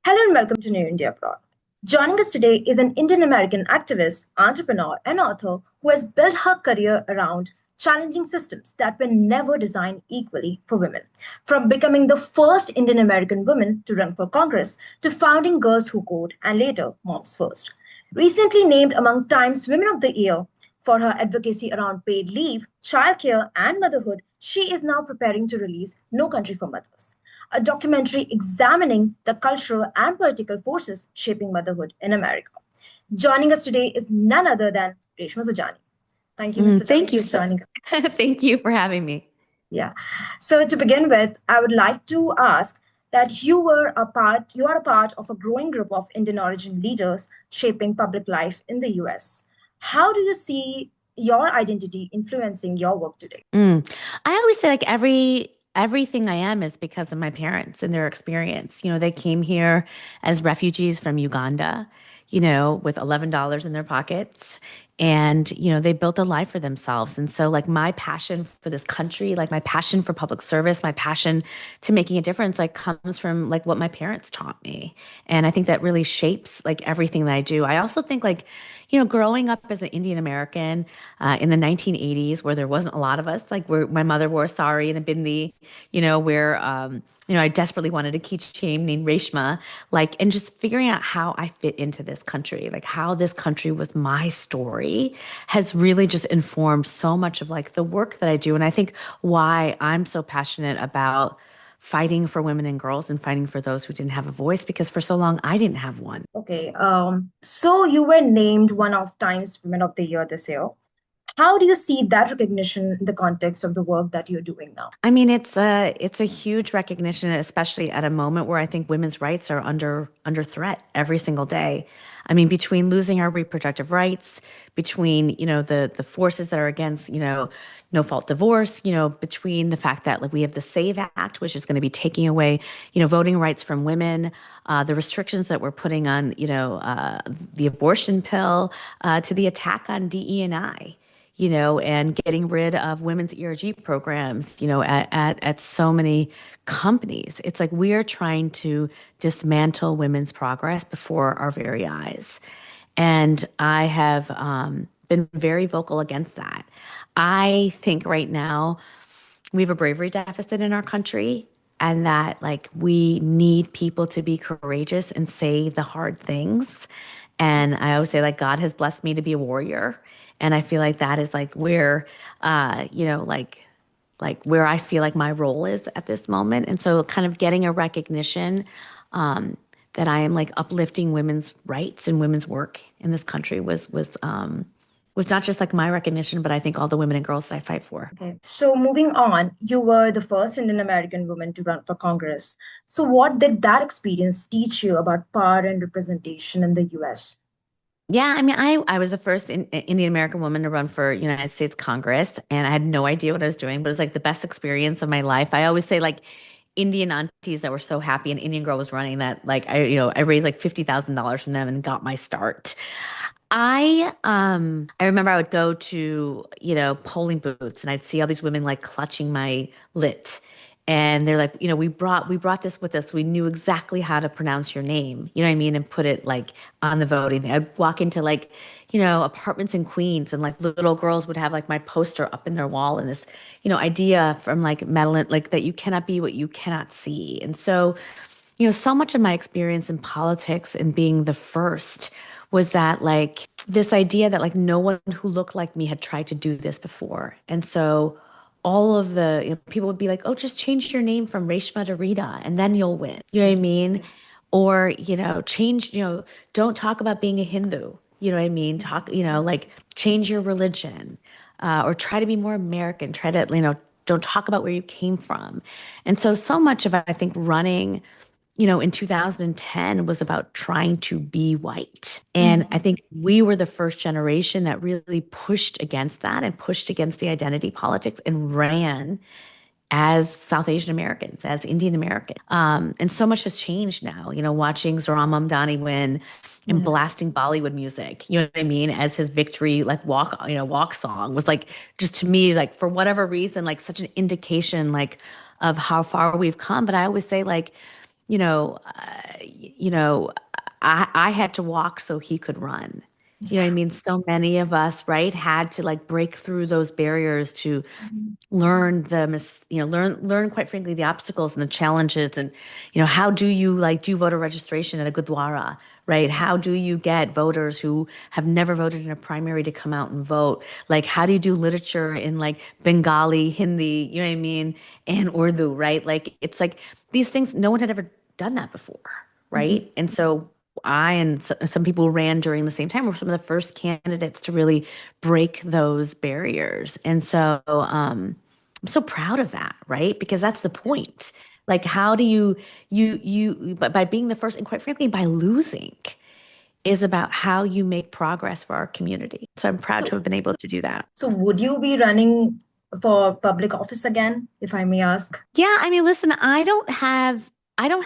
Hello and welcome to New India Abroad. Joining us today is an Indian American activist, entrepreneur, and author who has built her career around challenging systems that were never designed equally for women. From becoming the first Indian American woman to run for Congress to founding Girls Who Code and later Moms First. Recently named among Time's Women of the Year for her advocacy around paid leave, childcare, and motherhood, she is now preparing to release No Country for Mothers, a documentary examining the cultural and political forces shaping motherhood in America. Joining us today is none other than Reshma Saujani. Thank you, Ms. Sajani, Thank you for so joining us. thank you for having me. Yeah. So to begin with, I would like to ask that you are a part of a growing group of Indian origin leaders shaping public life in the US. How do you see your identity influencing your work today? Mm. I always say like everything I am is because of my parents and their experience. They came here as refugees from Uganda, with $11 in their pockets. And, they built a life for themselves. And so like my passion for this country, like my passion for public service, my passion to making a difference, like comes from like what my parents taught me. And I think that really shapes like everything that I do. I also think like, growing up as an Indian American in the 1980s, where there wasn't a lot of us, like where my mother wore a sari and a bindi, I desperately wanted a keychain named Reshma, like, and just figuring out how I fit into this country, like how this country was my story has really just informed so much of like the work that I do. And I think why I'm so passionate about fighting for women and girls and fighting for those who didn't have a voice, because for so long I didn't have one. Okay, so you were named one of Time's Women of the Year this year. How do you see that recognition in the context of the work that you're doing now? I mean, it's a huge recognition, especially at a moment where I think women's rights are under threat every single day. I mean, between losing our reproductive rights, between the forces that are against no fault divorce, between the fact that like we have the Save Act, which is going to be taking away voting rights from women, the restrictions that we're putting on the abortion pill, to the attack on DE&I, and getting rid of women's ERG programs, at so many companies. It's like we are trying to dismantle women's progress before our very eyes. And I have been very vocal against that. I think right now we have a bravery deficit in our country, and that like we need people to be courageous and say the hard things. And I always say like God has blessed me to be a warrior, and I feel like that is like where like where I feel like my role is at this moment. And so kind of getting a recognition um that I am like uplifting women's rights and women's work in this country was not just like my recognition, but I think all the women and girls that I fight for. Okay. So moving on, you were the first Indian American woman to run for Congress. So what did that experience teach you about power and representation in the US? Yeah, I mean, I was the first Indian American woman to run for United States Congress, and I had no idea what I was doing, but it was like the best experience of my life. I always say like Indian aunties that were so happy an Indian girl was running that like I raised like $50,000 from them and got my start. I remember I would go to, polling booths and I'd see all these women like clutching my lit. And they're like, we brought this with us. We knew exactly how to pronounce your name, you know what I mean? And put it like on the voting thing. I'd walk into like, apartments in Queens, and like little girls would have like my poster up in their wall, and this, idea from like Madeline, like that you cannot be what you cannot see. And so, so much of my experience in politics and being the first was that like this idea that like no one who looked like me had tried to do this before. And so all of the people would be like, oh, just change your name from Reshma to Rita and then you'll win. You know what I mean? Or, change, don't talk about being a Hindu. You know what I mean? Talk, like change your religion, or try to be more American. Try to, don't talk about where you came from. And so, so much of, I think, running in 2010 was about trying to be white. And I Mhm. think we were the first generation that really pushed against that and pushed against the identity politics and ran as South Asian Americans, as Indian Americans. And so much has changed now, watching Zohran Mamdani win and Yeah. blasting Bollywood music, you know what I mean, as his victory, like walk song was like, just to me, like for whatever reason, like such an indication, like of how far we've come. But I always say like, you know, you know, I had to walk so he could run. You know what I Yeah. mean? So many of us, right, had to like break through those barriers to Mhm. learn learn quite frankly the obstacles and the challenges and how do you like do voter registration at a gurdwara, right? How do you get voters who have never voted in a primary to come out and vote? Like how do you do literature in like Bengali, Hindi, you know what I mean, and Urdu, right? Like it's like these things no one had ever done that before, Mhm. right? And so I and some people ran during the same time were some of the first candidates to really break those barriers. And so I'm so proud of that, right? Because that's the point. Like, how do but by being the first, and quite frankly, by losing, is about how you make progress for our community. So I'm proud to So, have been able to do that. so would you be running for public office again, if I may ask? Yeah, I mean, listen, I don't have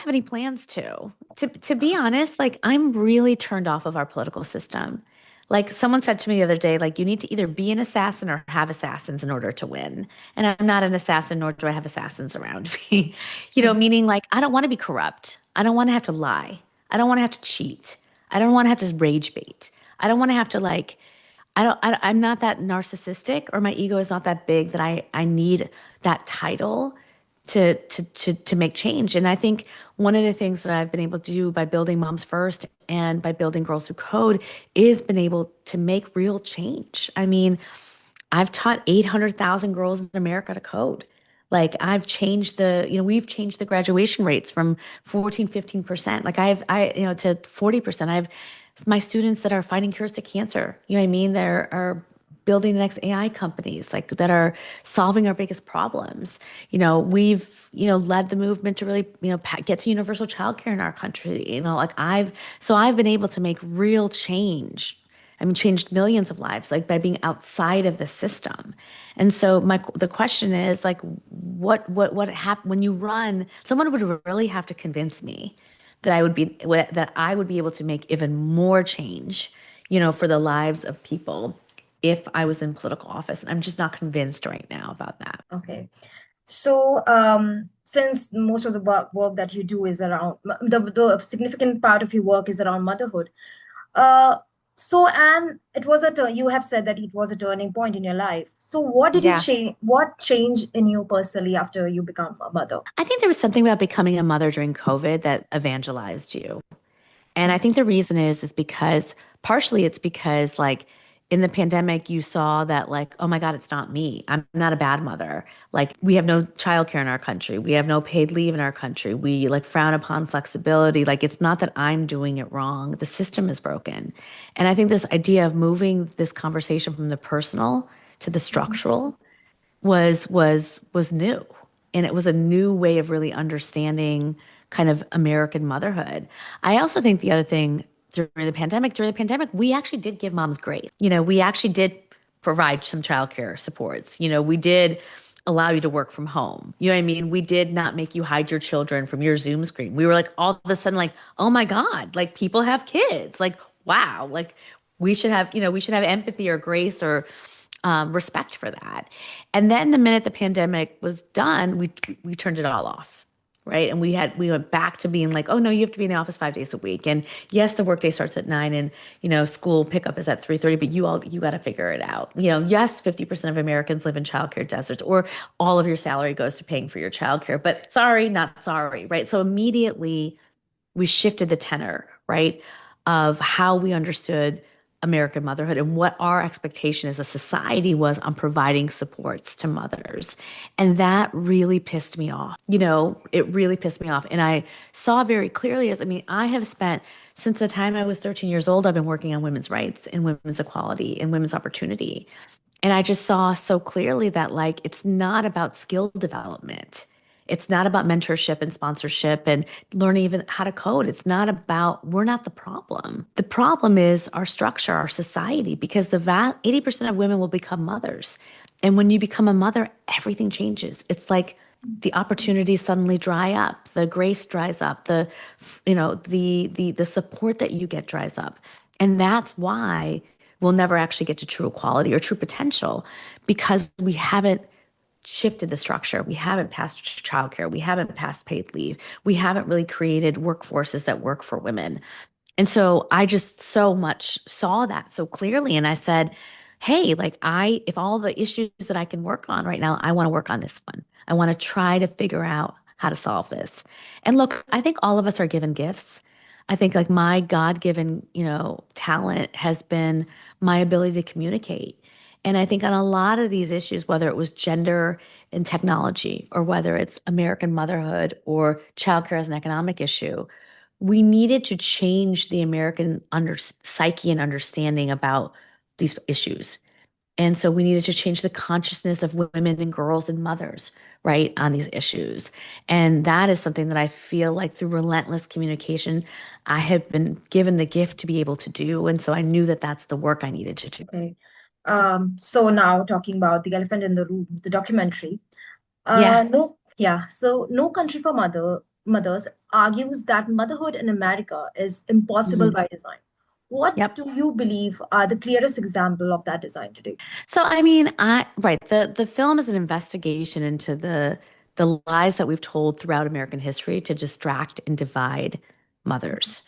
any plans to. To be honest, like I'm really turned off of our political system. Like someone said to me the other day, like you need to either be an assassin or have assassins in order to win. And I'm not an assassin, nor do I have assassins around me. Mhm. Meaning like I don't want to be corrupt. I don't want to have to lie. I don't want to have to cheat. I don't want to have to rage bait. I don't want to have to like I'm not that narcissistic or my ego is not that big that I need that title to make change. And I think one of the things that I've been able to do by building Moms First and by building Girls Who Code is been able to make real change. I mean, I've taught 800,000 girls in America to code. Like we've changed the graduation rates from 14, 15%. Like to 40%. I have my students that are finding cures to cancer. You know what I mean? Are building the next AI companies like that are solving our biggest problems. We've, led the movement to really, get to universal childcare in our country. I've been able to make real change. I mean, changed millions of lives, like by being outside of the system. And so the question is like, what happened when you run? Someone would really have to convince me that I would be able to make even more change, for the lives of people if I was in political office. And I'm just not convinced right now about that. Okay. So, since most of the work that you do is around the significant part of your work is around motherhood, uh, and it was you have said that it was a turning point in your life. So, what did you Yeah. change? What changed in you personally after you become a mother? I think there was something about becoming a mother during COVID that evangelized you. And I Mhm. think the reason is because partially it's because like in the pandemic you saw that like, oh my God, it's not me. I'm not a bad mother. Like we have no childcare in our country. We have no paid leave in our country. We like frown upon flexibility. Like it's not that I'm doing it wrong. The system is broken. And I think this idea of moving this conversation from the personal to the Mhm. structural was new, and it was a new way of really understanding kind of American motherhood. I also think the other thing during the pandemic, we actually did give moms grace. We actually did provide some childcare supports. We did allow you to work from home. You know what I mean? We did not make you hide your children from your Zoom screen. We were like all of a sudden like, oh my God, like people have kids. Like, wow, like we should have empathy or grace or respect for that. And then the minute the pandemic was done, we turned it all off. Right. And we went back to being like, oh no, you have to be in the office 5 days a week. And yes, the workday starts at 9 and school pickup is at 3:30, but you got to figure it out. Yes, 50% of Americans live in childcare deserts, or all of your salary goes to paying for your childcare. But sorry, not sorry. Right. So immediately we shifted the tenor, right, of how we understood American motherhood and what our expectation as a society was on providing supports to mothers. And that really pissed me off. It really pissed me off. And I saw very clearly I have spent since the time I was 13 years old, I've been working on women's rights and women's equality and women's opportunity. And I just saw so clearly that like it's not about skill development. It's not about mentorship and sponsorship and learning even how to code. We're not the problem. The problem is our structure, our society, because 80% of women will become mothers. And when you become a mother, everything changes. It's like the opportunities suddenly dry up, the grace dries up, the support that you get dries up. And that's why we'll never actually get to true equality or true potential because we haven't shifted the structure. We haven't passed childcare. We haven't passed paid leave. We haven't really created workforces that work for women. And so I just so much saw that so clearly. And I said, hey, like if all the issues that I can work on right now, I want to work on this one. I want to try to figure out how to solve this. And look, I think all of us are given gifts. I think like my God-given, talent has been my ability to communicate. And I think on a lot of these issues, whether it was gender and technology, or whether it's American motherhood or childcare as an economic issue, we needed to change the American psyche and understanding about these issues. And so we needed to change the consciousness of women and girls and mothers, right, on these issues. And that is something that I feel like through relentless communication, I have been given the gift to be able to do. And so I knew that that's the work I needed to do. Okay. So now talking about the elephant in the room, the documentary. Yeah. So No Country for Mothers argues that motherhood in America is impossible Mhm. by design. What Yep. do you believe are the clearest example of that design today? So I mean, right, the film is an investigation into the lies that we've told throughout American history to distract and divide mothers.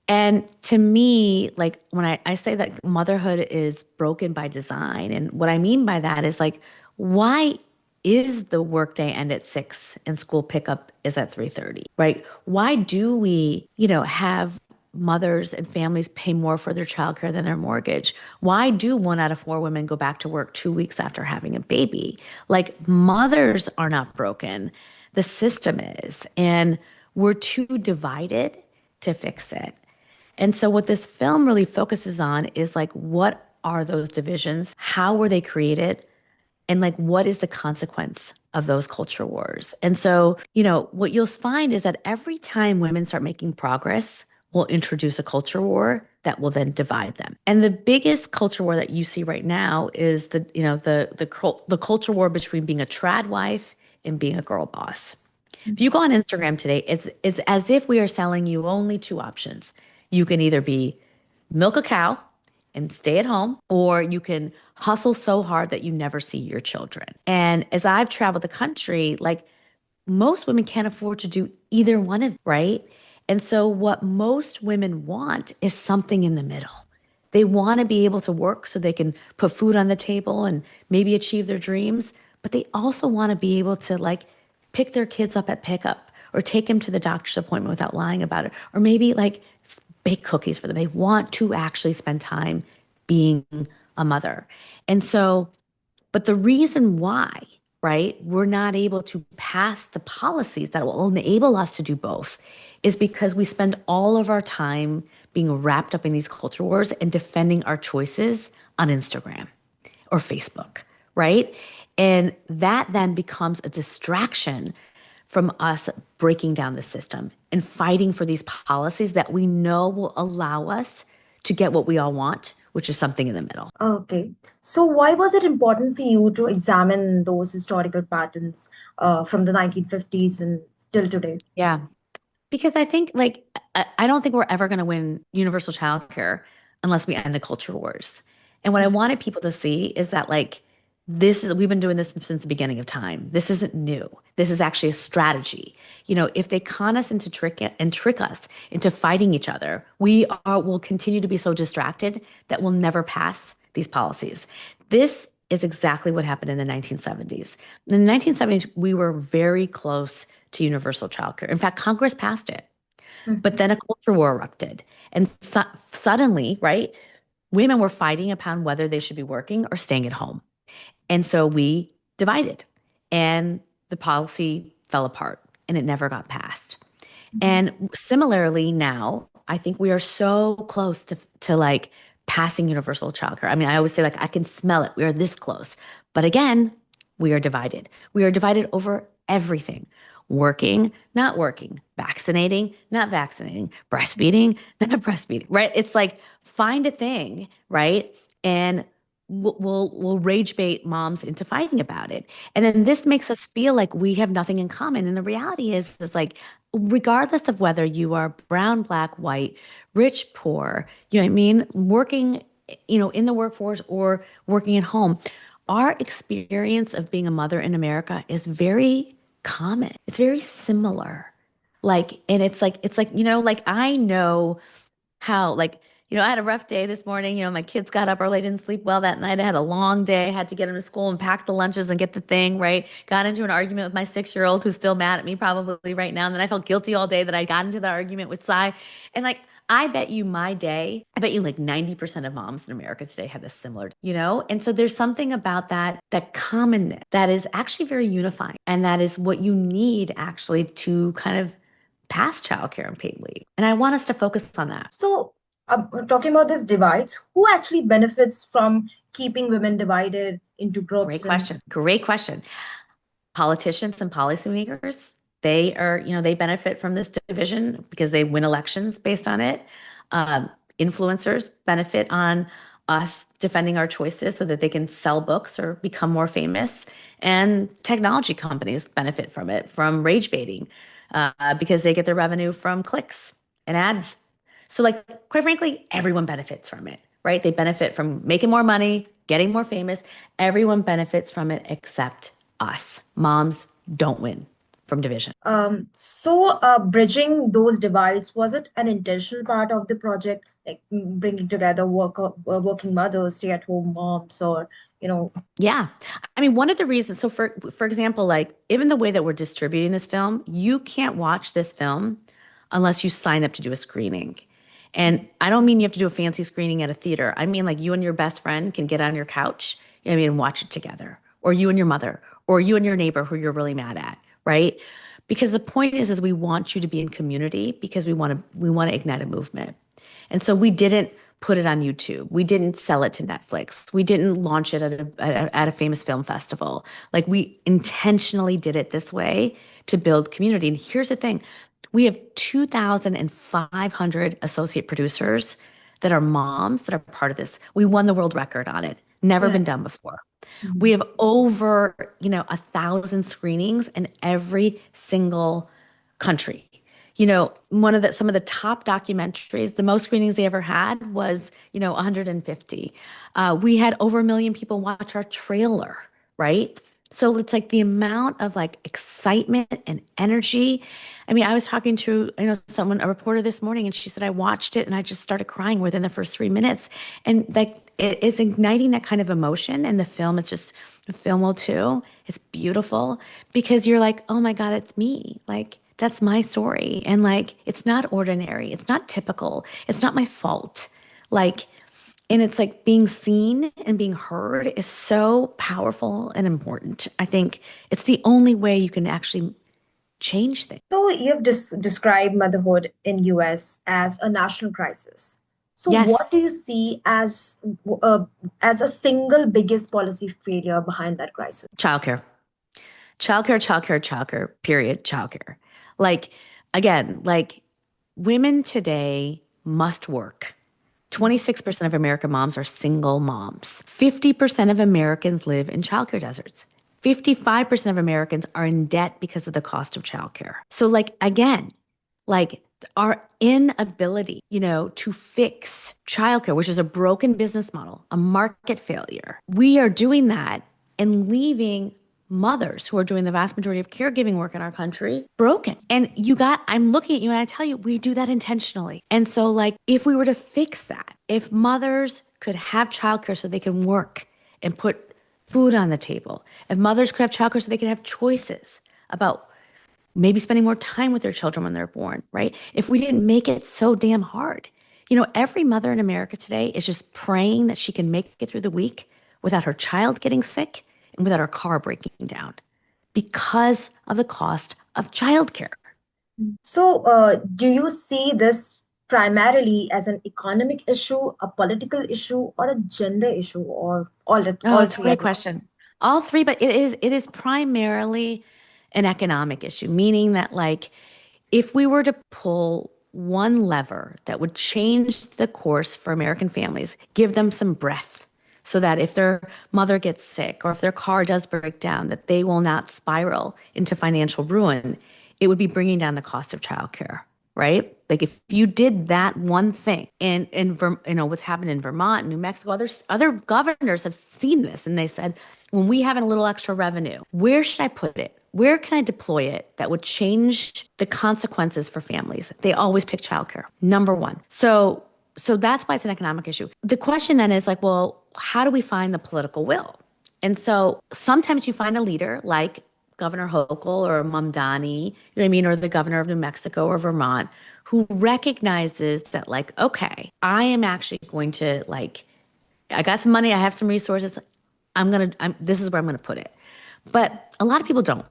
And to me, like when I say that motherhood is broken by design, and what I mean by that is like, why is the workday end at 6 and school pickup is at 3:30, right? Why do we, have mothers and families pay more for their childcare than their mortgage? Why do 1 out of 4 women go back to work 2 weeks after having a baby? Like mothers are not broken. The system is. And we're too divided to fix it. And so what this film really focuses on is like, what are those divisions? How were they created? And like, what is the consequence of those culture wars? And so, what you'll find is that every time women start making progress, we'll introduce a culture war that will then divide them. And the biggest culture war that you see right now is the culture war between being a trad wife and being a girl boss. If you go on Instagram today, it's as if we are selling you only two options. You can either be milk a cow and stay at home, or you can hustle so hard that you never see your children. And as I've traveled the country, like most women can't afford to do either one of, right? And so what most women want is something in the middle. They want to be able to work so they can put food on the table and maybe achieve their dreams, but they also want to be able to like pick their kids up at pickup or take them to the doctor's appointment without lying about it, or maybe like bake cookies for them. They want to actually spend time being a mother. And so but the reason why, right, we're not able to pass the policies that will enable us to do both is because we spend all of our time being wrapped up in these culture wars and defending our choices on Instagram or Facebook, right? And that then becomes a distraction from us breaking down the system and fighting for these policies that we know will allow us to get what we all want, which is something in the middle. Okay. So why was it important for you to examine those historical patterns from the 1950s and till today? Yeah. Because I think like I don't think we're ever going to win universal childcare unless we end the culture wars. And what I wanted people to see is that like we've been doing this since the beginning of time. This isn't new. This is actually a strategy. If they con us into trick us into fighting each other, will continue to be so distracted that we'll never pass these policies. This is exactly what happened in the 1970s. In the 1970s, we were very close to universal childcare. In fact, Congress passed it. But Mhm. then a culture war erupted. And suddenly, right, women were fighting upon whether they should be working or staying at home. And so we divided, and the policy fell apart and it never got passed. Mhm. And similarly, now I think we are so close to like passing universal childcare. I mean, I always say like I can smell it. We are this close. But again, we are divided. We are divided over everything. Working, not working, vaccinating, not vaccinating, breastfeeding, not breastfeeding, right? It's like find a thing, right? And we'll rage bait moms into fighting about it. And then this makes us feel like we have nothing in common. And the reality is like regardless of whether you are brown, black, white, rich, poor, you know what I mean, working, in the workforce or working at home, Our experience of being a mother in America is very common. It's very similar. And like I know how I had a rough day this morning. My kids got up early, didn't sleep well that night. I had a long day. I had to get them to school and pack the lunches and get the thing right. Got into an argument with my 6-year-old who's still mad at me probably right now. And then I felt guilty all day that I got into the argument with Sai. And I bet you like 90% of moms in America today have this similar. And so there's something about that commonness that is actually very unifying. And that is what you need actually to kind of past childcare and paid leave. And I want us to focus on that. So, talking about this divides, who actually benefits from keeping women divided into Great groups? And question. Great question. Politicians and policymakers, they benefit from this division because they win elections based on it. Um, Influencers benefit on us defending our choices so that they can sell books or become more famous. And technology companies benefit from it, from rage baiting, because they get their revenue from clicks and ads. So, like, quite frankly, everyone benefits from it, right? They benefit from making more money, getting more famous. Everyone benefits from it except us. Moms don't win from division. bridging those divides, was it an intentional part of the project, like bringing together working mothers, stay-at-home moms, or you know? Yeah. I mean, one of the reasons, so for example, like even the way that we're distributing this film, you can't watch this film unless you sign up to do a screening. And I don't mean you have to do a fancy screening at a theater. I mean like you and your best friend can get on your couch, and watch it together. Or you and your mother, or you and your neighbor who you're really mad at, right? Because the point is we want you to be in community because we want to ignite a movement. And so we didn't put it on YouTube. We didn't sell it to Netflix. We didn't launch it at a famous film festival. Like we intentionally did it this way to build community. And here's the thing. We have 2,500 associate producers that are moms that are part of this. We won the world record on it. Never Yeah. been done before. We Mhm. have over, 1,000 screenings in every single country. Some of the top documentaries, the most screenings they ever had was, 150. We had over 1 million people watch our trailer, right? So it's like the amount of like excitement and energy. I mean, I was talking to, a reporter this morning, and she said, I watched it and I just started crying within the first 3 minutes. And like it's igniting that kind of emotion. And the film is just, the film will too. It's beautiful because you're like, oh my God, it's me. Like, that's my story. And like, it's not ordinary. It's not typical. It's not my fault. Like, and it's like being seen and being heard is so powerful and important. I think it's the only way you can actually change things. So you've described motherhood in US as a national crisis. So Yes, what do you see uh, as a single biggest policy failure behind that crisis? childcare. Childcare, childcare, childcare, period, childcare. Like, again, like women today must work. 26% of American moms are single moms. 50% of Americans live in childcare deserts. 55% of Americans are in debt because of the cost of childcare. So, like, again, like our inability, to fix childcare, which is a broken business model, a market failure. We are doing that and leaving mothers who are doing the vast majority of caregiving work in our country broken. I'm looking at you and I tell you, we do that intentionally. And so, like, if we were to fix that, if mothers could have childcare so they can work and put food on the table, if mothers could have childcare so they could have choices about maybe spending more time with their children when they're born, right? If we didn't make it so damn hard. Every mother in America today is just praying that she can make it through the week without her child getting sick and without her car breaking down because of the cost of childcare. So do you see this primarily as an economic issue, a political issue, or a gender issue, or Oh, all it's a three great at once? question. All three, but it is primarily an economic issue, meaning that like if we were to pull one lever that would change the course for American families, give them some breath so that if their mother gets sick or if their car does break down, that they will not spiral into financial ruin, it would be bringing down the cost of childcare. right? Like if you did that one thing, and what's happened in Vermont, New Mexico, other governors have seen this, and they said, when we have a little extra revenue, where should I put it? Where can I deploy it that would change the consequences for families? They always pick childcare, number one. So that's why it's an economic issue. The question then is like, well, how do we find the political will? And so sometimes you find a leader like Governor Hochul or Mamdani, you know what I mean, or the governor of New Mexico or Vermont, who recognizes that, like, okay, I am actually going to, like, I got some money, I have some resources, this is where I'm gonna put it. But a lot of people don't.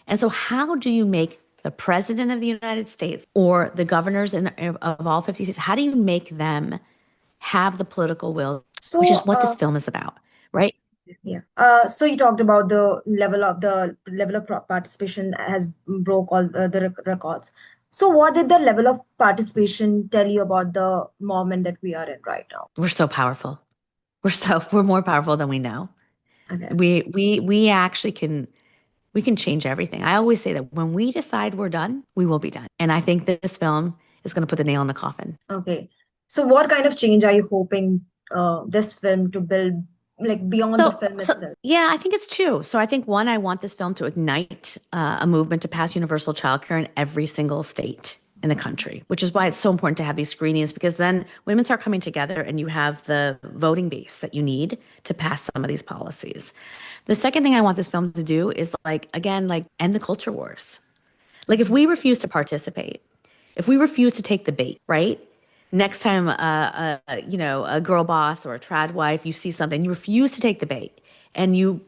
And so, how do you make the president of the United States or the governors of all 50 states, how do you make them have the political will, which is So, what this film is about, right? yeah. So you talked about the level of participation has broke all the records. So what did the level of participation tell you about the moment that we are in right now? We're so powerful. We're more powerful than we know. Okay. We actually can change everything. I always say that when we decide we're done, we will be done. And I think that this film is going to put the nail in the coffin. Okay. So what kind of change are you hoping this film to build, like beyond the film So itself? yeah, I think it's two. So I think one, I want this film to ignite a movement to pass universal childcare in every single state in the country, which is why it's so important to have these screenings because then women start coming together and you have the voting base that you need to pass some of these policies. The second thing I want this film to do is like again, like end the culture wars. Like if we refuse to participate, if we refuse to take the bait, right? Next time, a girl boss or a trad wife, you see something, you refuse to take the bait, and you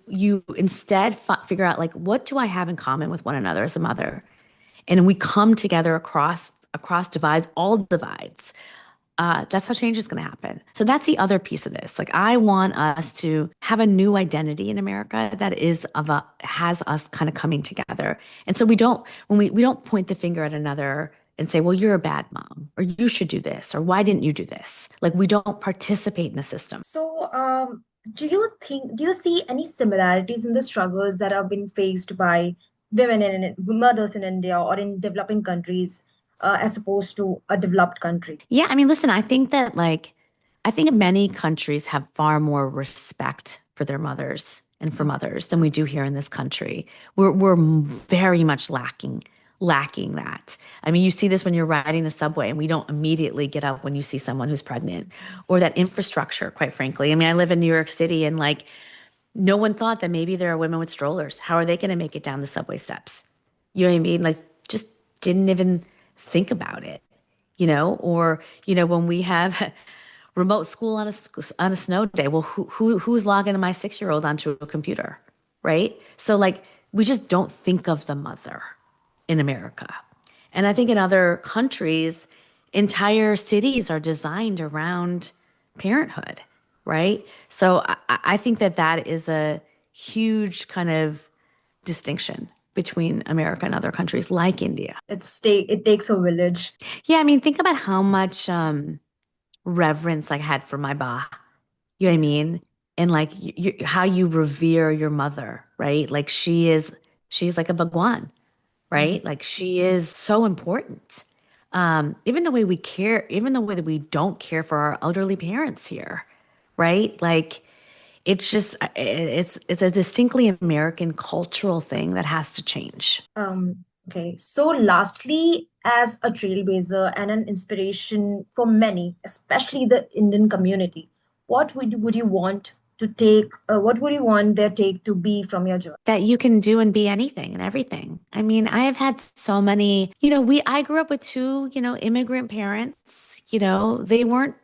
instead figure out like, what do I have in common with one another as a mother, and we come together across divides, all divides. That's how change is going to happen. So that's the other piece of this. Like I want us to have a new identity in America that is has us kind of coming together. And so we don't when we don't point the finger at another and say, well, you're a bad mom, or you should do this, or why didn't you do this? Like we don't participate in the system. So, do you see any similarities in the struggles that have been faced by mothers in India or in developing countries, as opposed to a developed country? Yeah, I mean, listen, I think many countries have far more respect for their mothers and for mothers than we do here in this country. We're very much lacking that. I mean, you see this when you're riding the subway and we don't immediately get up when you see someone who's pregnant or that infrastructure, quite frankly. I mean, I live in New York City and like no one thought that maybe there are women with strollers. How are they going to make it down the subway steps? You know what I mean? Like just didn't even think about it, or when we have remote school on a snow day, well, who's logging my 6-year-old onto a computer, right? So like we just don't think of the mother in America, and I think in other countries, entire cities are designed around parenthood, right? So I think that that is a huge kind of distinction between America and other countries like India. It takes a village. Yeah, I mean, think about how much reverence I had for my ba. You know what I mean? And like how you revere your mother, right? Like she's like a bhagwan, Mhm. right? Like she is so important. Even the way we care, even the way that we don't care for our elderly parents here, right? Like it's just it's a distinctly American cultural thing that has to change. Okay. So, lastly, as a trailblazer and an inspiration for many, especially the Indian community, would you want to take? What would you want their take to be from your journey? That you can do and be anything and everything. I mean, I have had so many, I grew up with two, immigrant parents, they weren't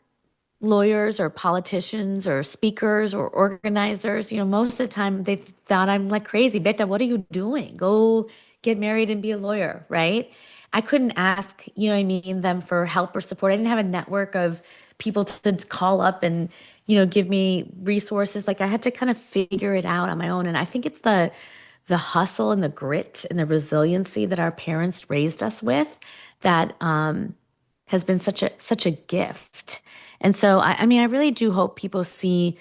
lawyers or politicians or speakers or organizers. Most of the time they thought I'm like crazy. Beta, what are you doing? Go get married and be a lawyer, right? I couldn't ask, I mean, them for help or support. I didn't have a network of people to call up and, give me resources. Like I had to kind of figure it out on my own. And I think it's the hustle and the grit and the resiliency that our parents raised us with that has been such a gift. And so I mean I really do hope people see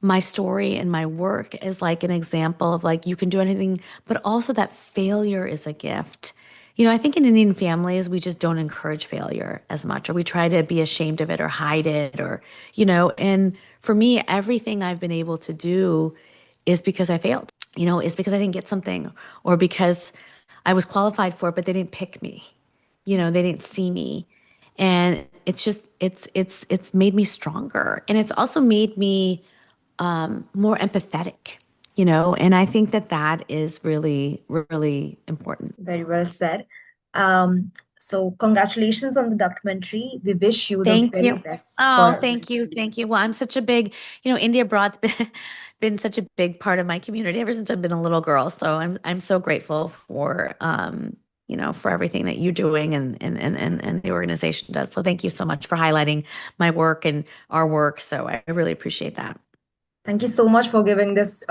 my story and my work as like an example of like you can do anything, but also that failure is a gift. I think in Indian families, we just don't encourage failure as much, or we try to be ashamed of it or hide it, and for me, everything I've been able to do is because I failed, is because I didn't get something or because I was qualified for it, but they didn't pick me, they didn't see me. And it's just, it's made me stronger. And it's also made me more empathetic, and I think that that is really, really important. Very well said. So congratulations on the documentary. We wish you the Thank very you. best Oh, for. thank you. Thank you. Well, I'm such a big, India Abroad's been such a big part of my community ever since I've been a little girl. So I'm so grateful for everything that you're doing and the organization does. So thank you so much for highlighting my work and our work. So I really appreciate that. Thank you so much for giving us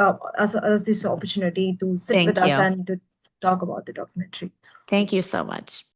this opportunity to sit with Thank us you. and to talk about the documentary. Thank you so much.